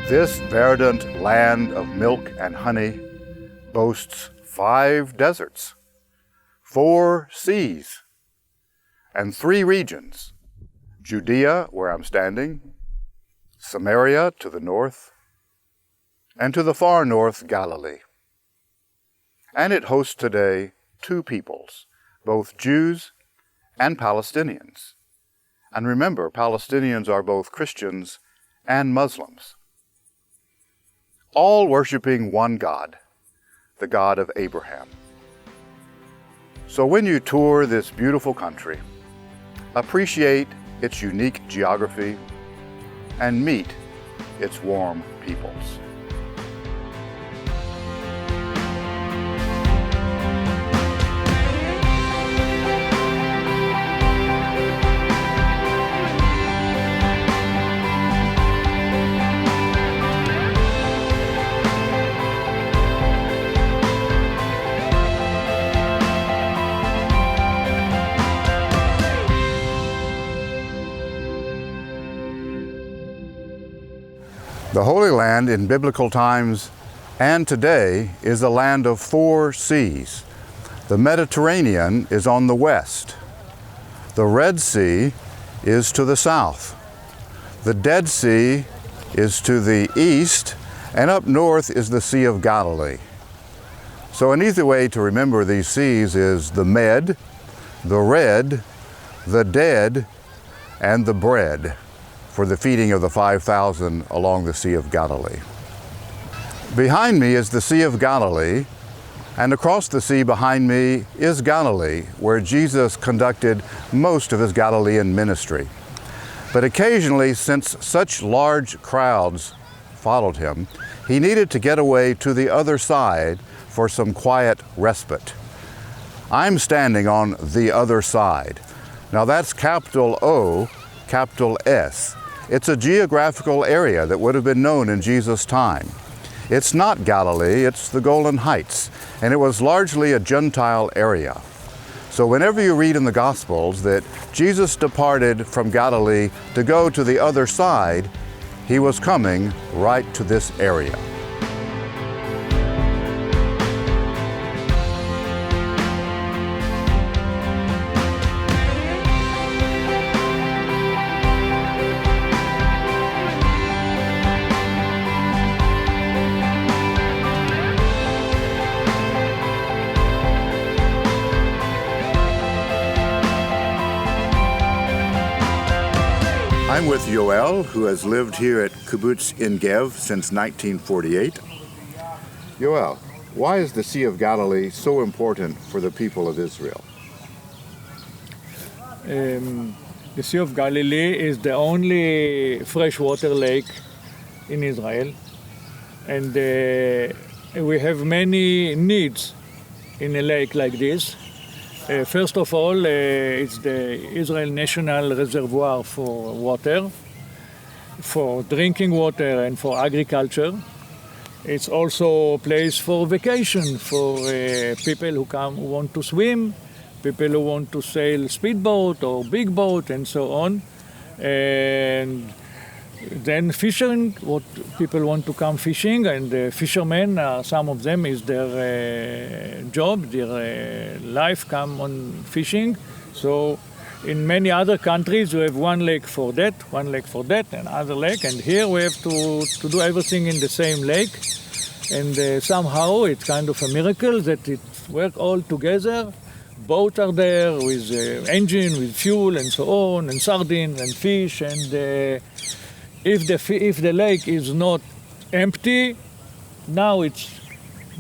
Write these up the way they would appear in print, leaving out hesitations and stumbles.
This verdant land of milk and honey boasts 5 deserts, 4 seas, and 3 regions: Judea, where I'm standing, Samaria to the north, and to the far north, Galilee. And it hosts today 2 peoples, both Jews and Palestinians. And remember, Palestinians are both Christians and Muslims, all worshiping one God, the God of Abraham. So when you tour this beautiful country, appreciate its unique geography and meet its warm peoples. The Holy Land in biblical times and today is a land of 4 seas. The Mediterranean is on the west. The Red Sea is to the south. The Dead Sea is to the east, and up north is the Sea of Galilee. So an easy way to remember these seas is the Med, the Red, the Dead, and the Bread, for the feeding of the 5,000 along the Sea of Galilee. Behind me is the Sea of Galilee, and across the sea behind me is Galilee, where Jesus conducted most of his Galilean ministry. But occasionally, since such large crowds followed him, he needed to get away to the other side for some quiet respite. I'm standing on the other side. Now that's capital O, capital S. It's a geographical area that would have been known in Jesus' time. It's not Galilee, it's the Golan Heights, and it was largely a Gentile area. So whenever you read in the Gospels that Jesus departed from Galilee to go to the other side, he was coming right to this area. I'm with Yoel, who has lived here at Kibbutz En Gev since 1948. Yoel, why is the Sea of Galilee so important for the people of Israel? The Sea of Galilee is the only freshwater lake in Israel, and we have many needs in a lake like this. First of all, it's the Israel National Reservoir for water, for drinking water and for agriculture. It's also a place for vacation, for people who want to swim, people who want to sail speedboat or big boat and so on. And then fishing, what people want to come fishing, and fishermen, some of them is their job, their life come on fishing. So in many other countries we have one lake for that, and other lake, and here we have to do everything in the same lake. And somehow it's kind of a miracle that it works all together. Boats are there with engine, with fuel and so on, and sardines and fish, and if the lake is not empty, now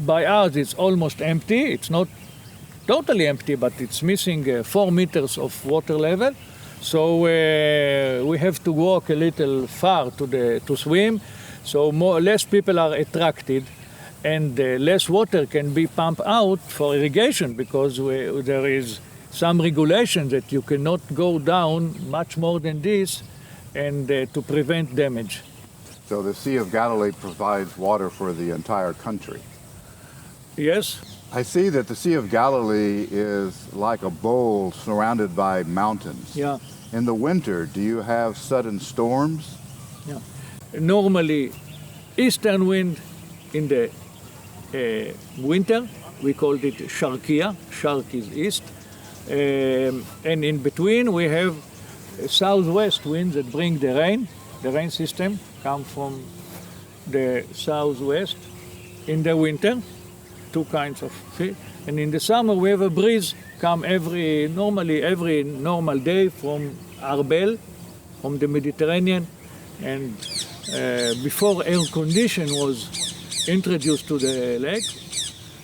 by us it's almost empty. It's not totally empty, but it's missing 4 meters of water level. So we have to walk a little far to swim. So less people are attracted, and less water can be pumped out for irrigation, because there is some regulation that you cannot go down much more than this, and to prevent damage. So the Sea of Galilee provides water for the entire country. Yes. I see that the Sea of Galilee is like a bowl surrounded by mountains. Yeah. In the winter, do you have sudden storms? Yeah. Normally, eastern wind in the winter. We called it Sharkia. Shark is east. And in between we have southwest winds that bring the rain. The rain system comes from the southwest in the winter, two kinds of fish. And in the summer we have a breeze come every normal day from Arbel, from the Mediterranean. And before air condition was introduced to the lake,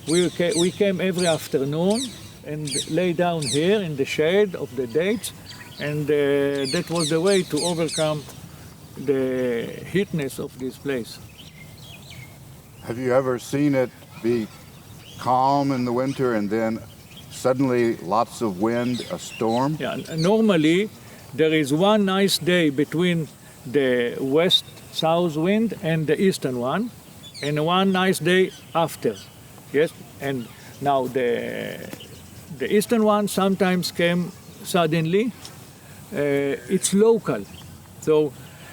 we came every afternoon and lay down here in the shade of the dates, and that was the way to overcome the heatness of this place. Have you ever seen it be calm in the winter and then suddenly lots of wind, a storm? Yeah, normally there is one nice day between the west-south wind and the eastern one, and one nice day after. Yes, and now the eastern one sometimes came suddenly. It's local, so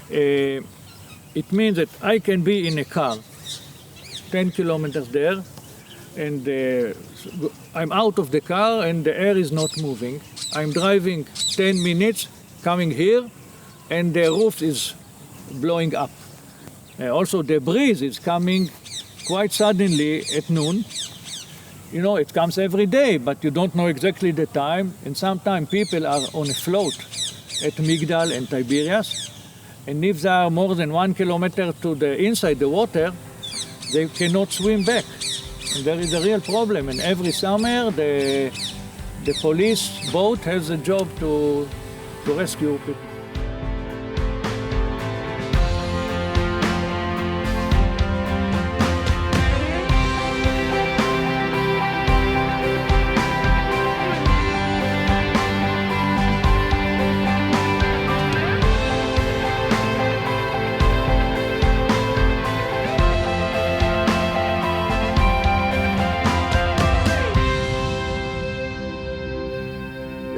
it means that I can be in a car 10 kilometers there, and I'm out of the car and the air is not moving. I'm driving 10 minutes, coming here, and the roof is blowing up. Also the breeze is coming quite suddenly at noon. You know, it comes every day, but you don't know exactly the time, and sometimes people are on a float at Migdal and Tiberias, and if they are more than 1 kilometer to the inside the water, they cannot swim back. And there is a real problem, and every summer the police boat has a job to rescue people.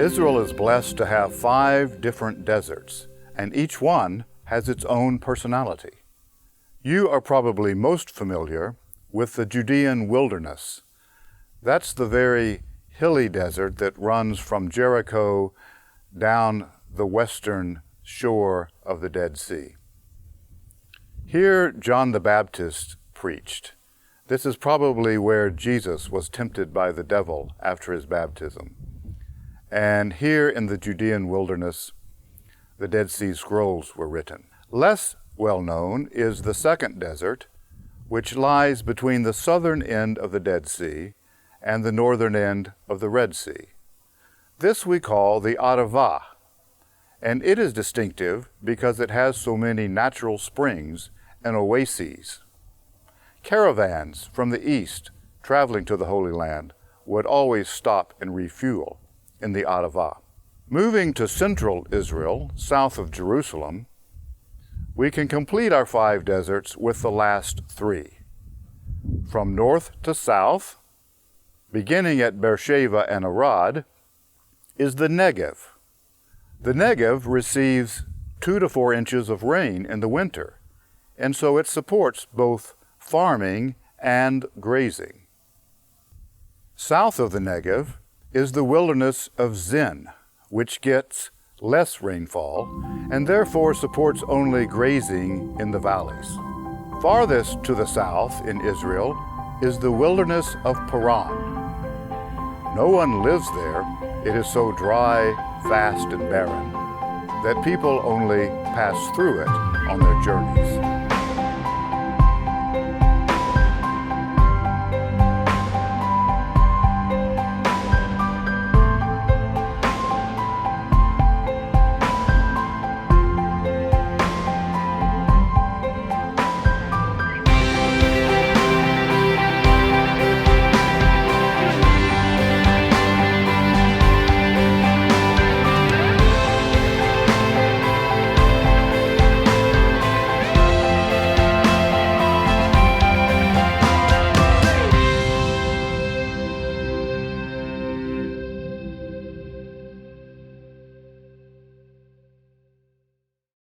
Israel is blessed to have 5 different deserts, and each one has its own personality. You are probably most familiar with the Judean wilderness. That's the very hilly desert that runs from Jericho down the western shore of the Dead Sea. Here John the Baptist preached. This is probably where Jesus was tempted by the devil after his baptism. And here in the Judean wilderness, the Dead Sea Scrolls were written. Less well known is the second desert, which lies between the southern end of the Dead Sea and the northern end of the Red Sea. This we call the Arava, and it is distinctive because it has so many natural springs and oases. Caravans from the east traveling to the Holy Land would always stop and refuel in the Arava. Moving to central Israel, south of Jerusalem, we can complete our 5 deserts with the last 3. From north to south, beginning at Beersheba and Arad, is the Negev. The Negev receives 2 to 4 inches of rain in the winter, and so it supports both farming and grazing. South of the Negev is the wilderness of Zin, which gets less rainfall and therefore supports only grazing in the valleys. Farthest to the south in Israel is the wilderness of Paran. No one lives there. It is so dry, vast, and barren that people only pass through it on their journeys.